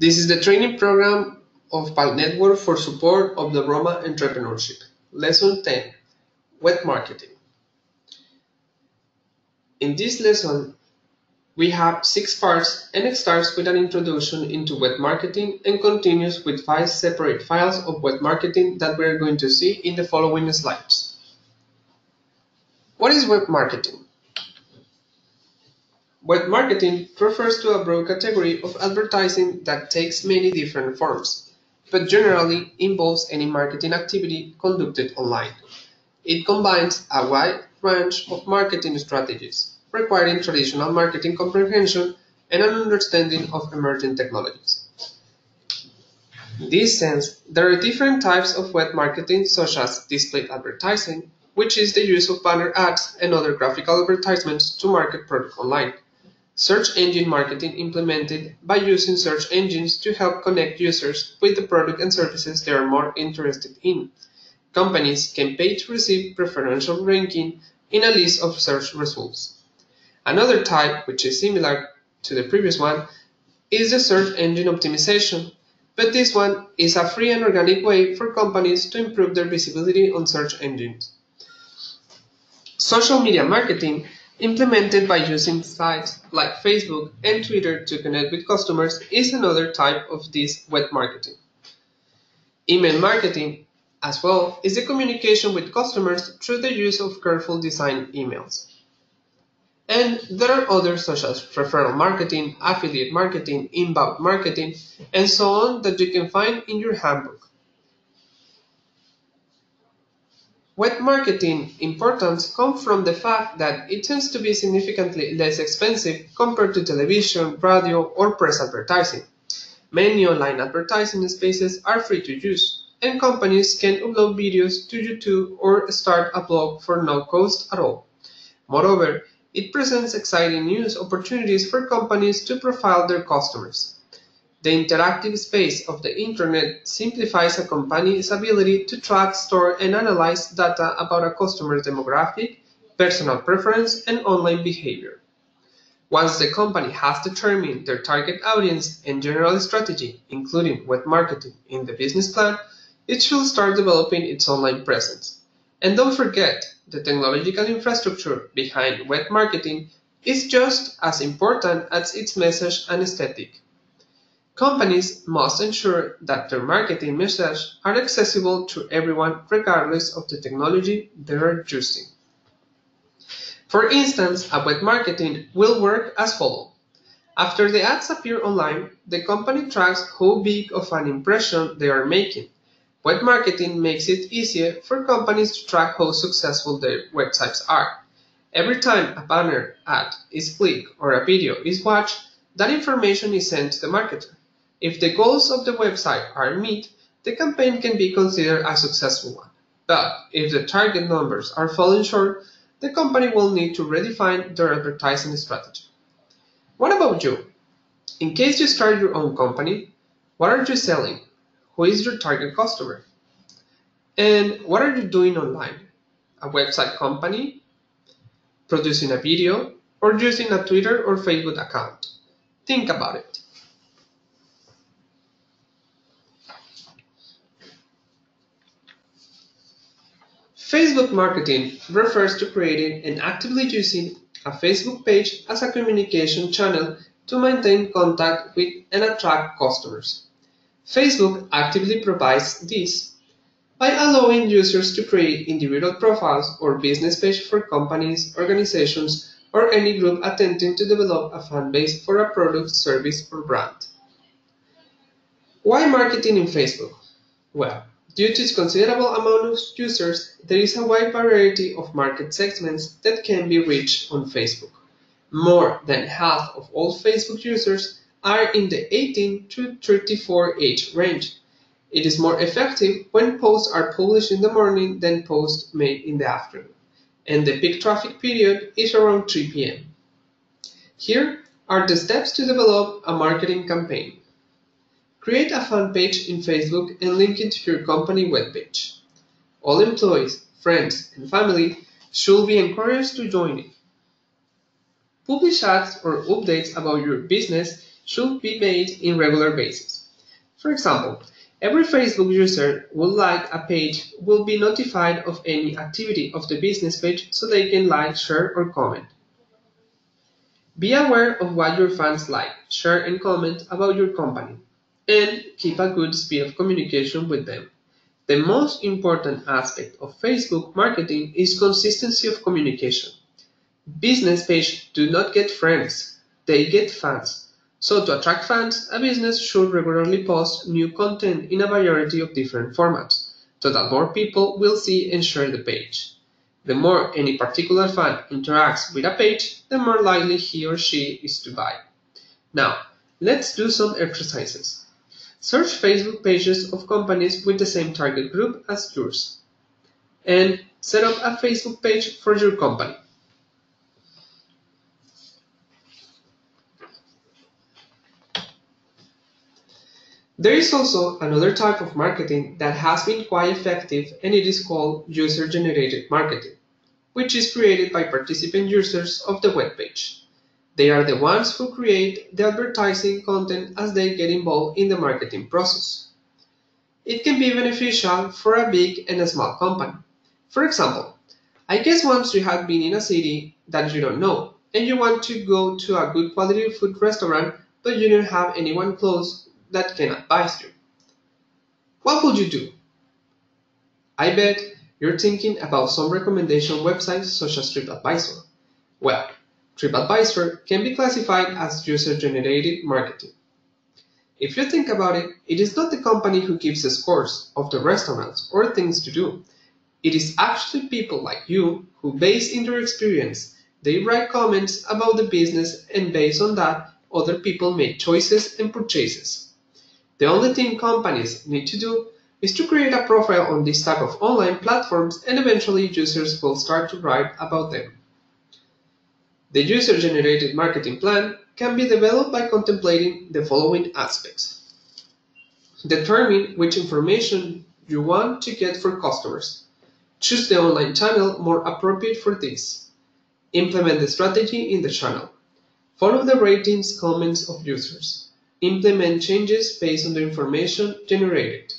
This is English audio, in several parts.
This is the training program of PAL Network for support of the Roma entrepreneurship. Lesson 10, Web Marketing. In this lesson, we have 6 parts and it starts with an introduction into web marketing and continues with 5 separate files of web marketing that we are going to see in the following slides. What is web marketing? Web marketing refers to a broad category of advertising that takes many different forms, but generally involves any marketing activity conducted online. It combines a wide range of marketing strategies, requiring traditional marketing comprehension and an understanding of emerging technologies. In this sense, there are different types of web marketing such as display advertising, which is the use of banner ads and other graphical advertisements to market product online. Search engine marketing implemented by using search engines to help connect users with the product and services they are more interested in. Companies can pay to receive preferential ranking in a list of search results. Another type, which is similar to the previous one, is the search engine optimization, but this one is a free and organic way for companies to improve their visibility on search engines. Social media marketing, implemented by using sites like Facebook and Twitter to connect with customers, is another type of this web marketing. Email marketing, as well, is the communication with customers through the use of carefully designed emails. And there are others such as referral marketing, affiliate marketing, inbound marketing, and so on that you can find in your handbook. Web marketing importance comes from the fact that it tends to be significantly less expensive compared to television, radio, or press advertising. Many online advertising spaces are free to use, and companies can upload videos to YouTube or start a blog for no cost at all. Moreover, it presents exciting news opportunities for companies to profile their customers. The interactive space of the Internet simplifies a company's ability to track, store, and analyze data about a customer's demographic, personal preference, and online behavior. Once the company has determined their target audience and general strategy, including web marketing, in the business plan, it should start developing its online presence. And don't forget, the technological infrastructure behind web marketing is just as important as its message and aesthetic. Companies must ensure that their marketing messages are accessible to everyone regardless of the technology they are using. For instance, a web marketing will work as follows. After the ads appear online, the company tracks how big of an impression they are making. Web marketing makes it easier for companies to track how successful their websites are. Every time a banner ad is clicked or a video is watched, that information is sent to the marketer. If the goals of the website are met, the campaign can be considered a successful one. But if the target numbers are falling short, the company will need to redefine their advertising strategy. What about you? In case you start your own company, what are you selling? Who is your target customer? And what are you doing online? A website company? Producing a video? Or using a Twitter or Facebook account? Think about it. Facebook marketing refers to creating and actively using a Facebook page as a communication channel to maintain contact with and attract customers. Facebook actively provides this by allowing users to create individual profiles or business pages for companies, organizations, or any group attempting to develop a fan base for a product, service, or brand. Why marketing in Facebook? Well, due to its considerable amount of users, there is a wide variety of market segments that can be reached on Facebook. More than half of all Facebook users are in the 18 to 34 age range. It is more effective when posts are published in the morning than posts made in the afternoon, and the peak traffic period is around 3 p.m. Here are the steps to develop a marketing campaign. Create a fan page in Facebook and link it to your company webpage. All employees, friends, and family should be encouraged to join it. Publish ads or updates about your business should be made in regular basis. For example, every Facebook user who like a page will be notified of any activity of the business page so they can like, share, or comment. Be aware of what your fans like, share, and comment about your company, and keep a good speed of communication with them. The most important aspect of Facebook marketing is consistency of communication. Business pages do not get friends, they get fans. So to attract fans, a business should regularly post new content in a variety of different formats, so that more people will see and share the page. The more any particular fan interacts with a page, the more likely he or she is to buy. Now, let's do some exercises. Search Facebook pages of companies with the same target group as yours, and set up a Facebook page for your company. There is also another type of marketing that has been quite effective, and it is called user-generated marketing, which is created by participant users of the web page. They are the ones who create the advertising content as they get involved in the marketing process. It can be beneficial for a big and a small company. For example, I guess once you have been in a city that you don't know, and you want to go to a good quality food restaurant, but you don't have anyone close that can advise you. What would you do? I bet you're thinking about some recommendation websites such as TripAdvisor. Well, TripAdvisor can be classified as user-generated marketing. If you think about it, it is not the company who gives the scores of the restaurants or things to do. It is actually people like you who, based in their experience, they write comments about the business, and based on that, other people make choices and purchases. The only thing companies need to do is to create a profile on this type of online platforms, and eventually users will start to write about them. The user-generated marketing plan can be developed by contemplating the following aspects. Determine which information you want to get for customers. Choose the online channel more appropriate for this. Implement the strategy in the channel. Follow the ratings, comments of users. Implement changes based on the information generated.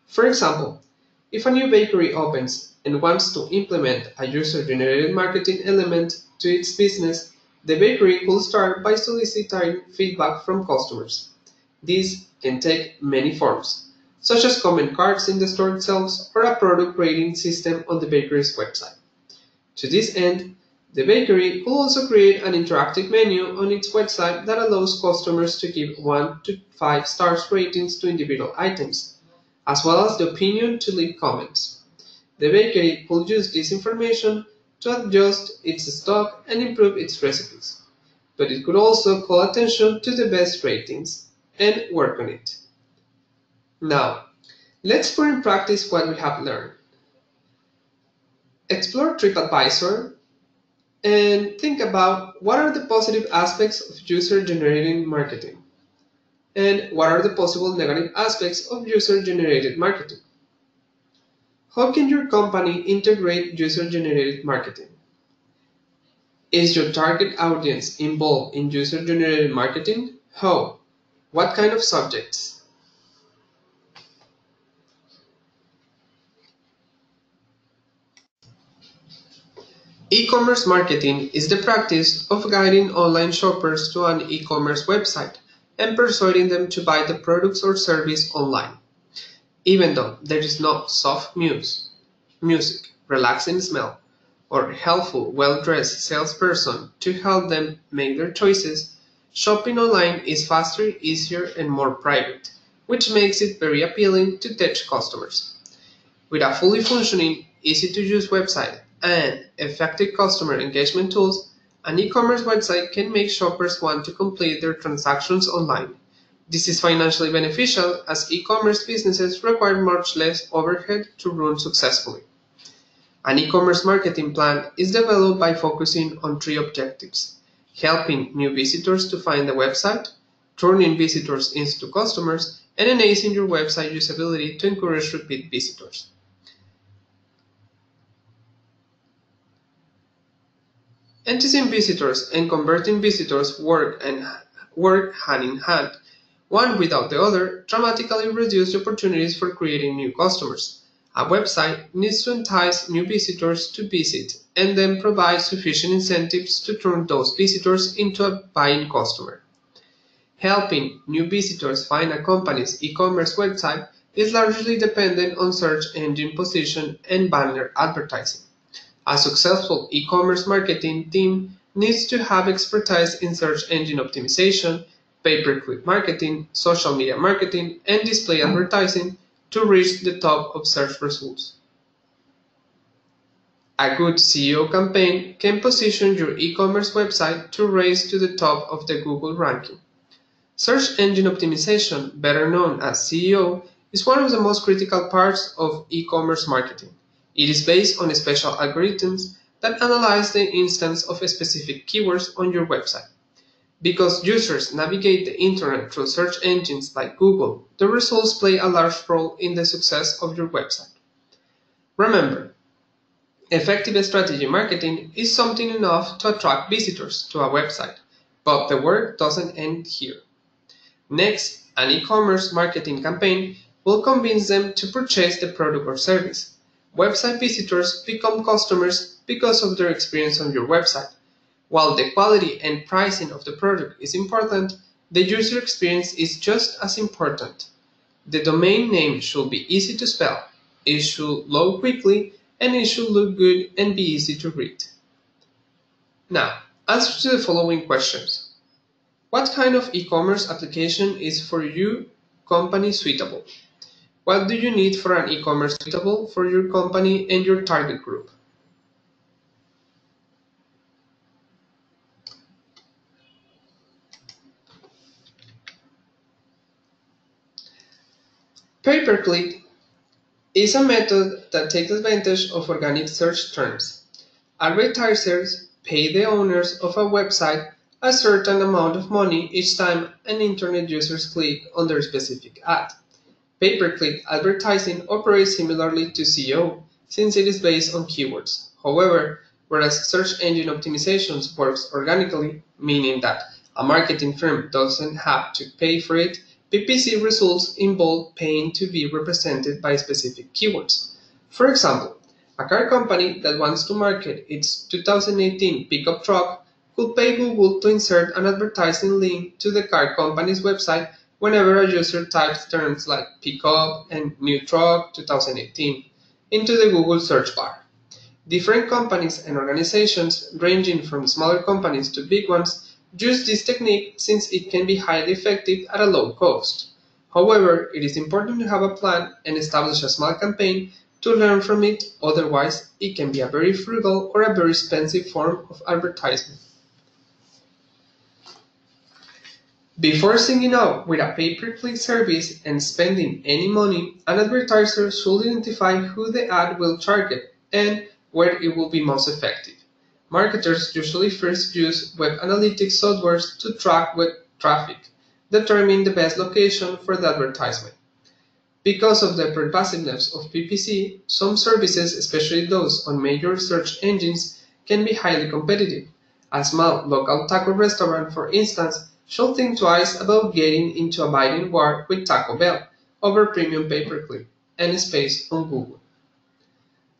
For example, if a new bakery opens and wants to implement a user-generated marketing element to its business, the bakery will start by soliciting feedback from customers. This can take many forms, such as comment cards in the store itself or a product rating system on the bakery's website. To this end, the bakery could also create an interactive menu on its website that allows customers to give 1 to 5 stars ratings to individual items, as well as the opinion to leave comments. The bakery could use this information to adjust its stock and improve its recipes, but it could also call attention to the best ratings and work on it. Now, let's put in practice what we have learned. Explore TripAdvisor and think about what are the positive aspects of user-generated marketing and what are the possible negative aspects of user-generated marketing. How can your company integrate user-generated marketing? Is your target audience involved in user-generated marketing? How? What kind of subjects? E-commerce marketing is the practice of guiding online shoppers to an e-commerce website and persuading them to buy the products or service online. Even though there is no soft music, relaxing smell, or helpful, well-dressed salesperson to help them make their choices, shopping online is faster, easier, and more private, which makes it very appealing to tech customers. With a fully functioning, easy-to-use website and effective customer engagement tools, an e-commerce website can make shoppers want to complete their transactions online. This is financially beneficial as e-commerce businesses require much less overhead to run successfully. An e-commerce marketing plan is developed by focusing on 3 objectives: helping new visitors to find the website, turning visitors into customers, and enhancing your website usability to encourage repeat visitors. Enticing visitors and converting visitors work hand in hand. One without the other dramatically reduces the opportunities for creating new customers. A website needs to entice new visitors to visit and then provide sufficient incentives to turn those visitors into a buying customer. Helping new visitors find a company's e-commerce website is largely dependent on search engine position and banner advertising. A successful e-commerce marketing team needs to have expertise in search engine optimization, pay-per-click marketing, social media marketing, and display advertising to reach the top of search results. A good SEO campaign can position your e-commerce website to raise to the top of the Google ranking. Search engine optimization, better known as SEO, is one of the most critical parts of e-commerce marketing. It is based on special algorithms that analyze the instance of specific keywords on your website. Because users navigate the internet through search engines like Google, the results play a large role in the success of your website. Remember, effective strategy marketing is something enough to attract visitors to a website, but the work doesn't end here. Next, an e-commerce marketing campaign will convince them to purchase the product or service. Website visitors become customers because of their experience on your website. While the quality and pricing of the product is important, the user experience is just as important. The domain name should be easy to spell, it should load quickly, and it should look good and be easy to read. Now, answer to the following questions. What kind of e-commerce application is for your company suitable? What do you need for an e-commerce suitable for your company and your target group? Pay-per-click is a method that takes advantage of organic search terms. Advertisers pay the owners of a website a certain amount of money each time an internet user clicks on their specific ad. Pay-per-click advertising operates similarly to SEO, since it is based on keywords. However, whereas search engine optimization works organically, meaning that a marketing firm doesn't have to pay for it, PPC results involve paying to be represented by specific keywords. For example, a car company that wants to market its 2018 pickup truck could pay Google to insert an advertising link to the car company's website whenever a user types terms like pickup and new truck 2018 into the Google search bar. Different companies and organizations, ranging from smaller companies to big ones, use this technique since it can be highly effective at a low cost. However, it is important to have a plan and establish a small campaign to learn from it, otherwise it can be a very frugal or a very expensive form of advertisement. Before signing up with a pay-per-click service and spending any money, an advertiser should identify who the ad will target and where it will be most effective. Marketers usually first use web analytics softwares to track web traffic, determine the best location for the advertisement. Because of the pervasiveness of PPC, some services, especially those on major search engines, can be highly competitive. A small local taco restaurant, for instance, should think twice about getting into a bidding war with Taco Bell over premium pay-per-click and space on Google.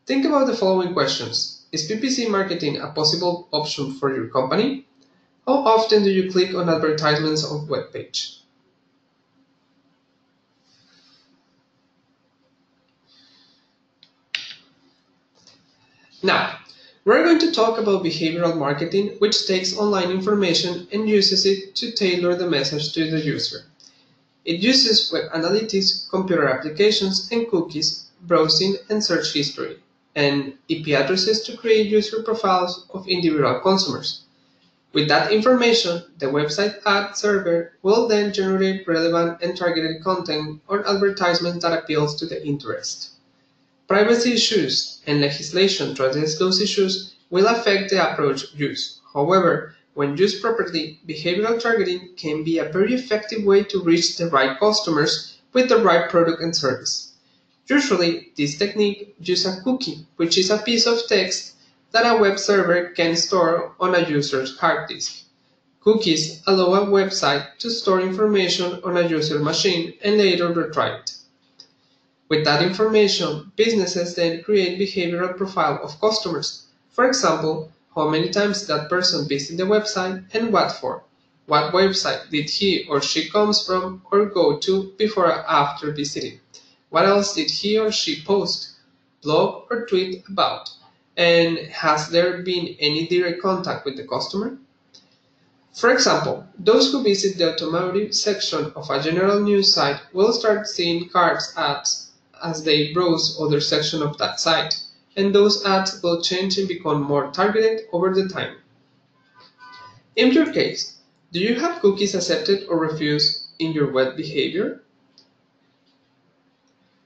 Think about the following questions. Is PPC marketing a possible option for your company? How often do you click on advertisements on web page? Now, we're going to talk about behavioral marketing, which takes online information and uses it to tailor the message to the user. It uses web analytics, computer applications, and cookies, browsing and search history, and IP addresses to create user profiles of individual consumers. With that information, the website ad server will then generate relevant and targeted content or advertisements that appeals to the interest. Privacy issues and legislation to address those issues will affect the approach used. However, when used properly, behavioral targeting can be a very effective way to reach the right customers with the right product and service. Usually, this technique uses a cookie, which is a piece of text that a web server can store on a user's hard disk. Cookies allow a website to store information on a user machine and later retry it. With that information, businesses then create behavioral profile of customers. For example, how many times that person visited the website and what for. What website did he or she comes from or go to before or after visiting? What else did he or she post, blog or tweet about? And has there been any direct contact with the customer? For example, those who visit the automotive section of a general news site will start seeing cars ads as they browse other sections of that site, and those ads will change and become more targeted over the time. In your case, do you have cookies accepted or refused in your web behavior?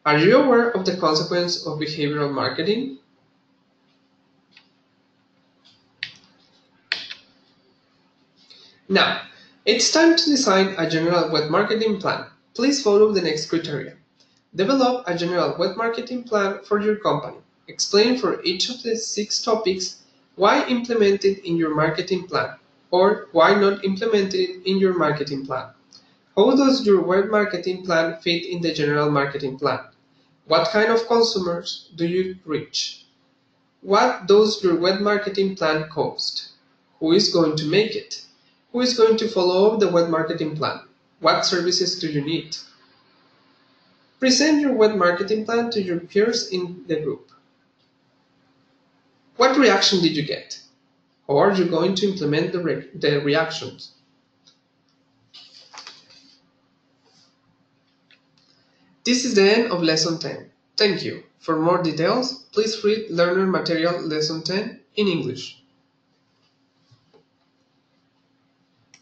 Are you aware of the consequence of behavioral marketing? Now, it's time to design a general web marketing plan. Please follow the next criteria. Develop a general web marketing plan for your company. Explain for each of the 6 topics why implement it in your marketing plan or why not implement it in your marketing plan. How does your web marketing plan fit in the general marketing plan? What kind of consumers do you reach? What does your web marketing plan cost? Who is going to make it? Who is going to follow the web marketing plan? What services do you need? Present your web marketing plan to your peers in the group. What reaction did you get? How are you going to implement the reactions? This is the end of Lesson 10. Thank you. For more details, please read Learner Material Lesson 10 in English.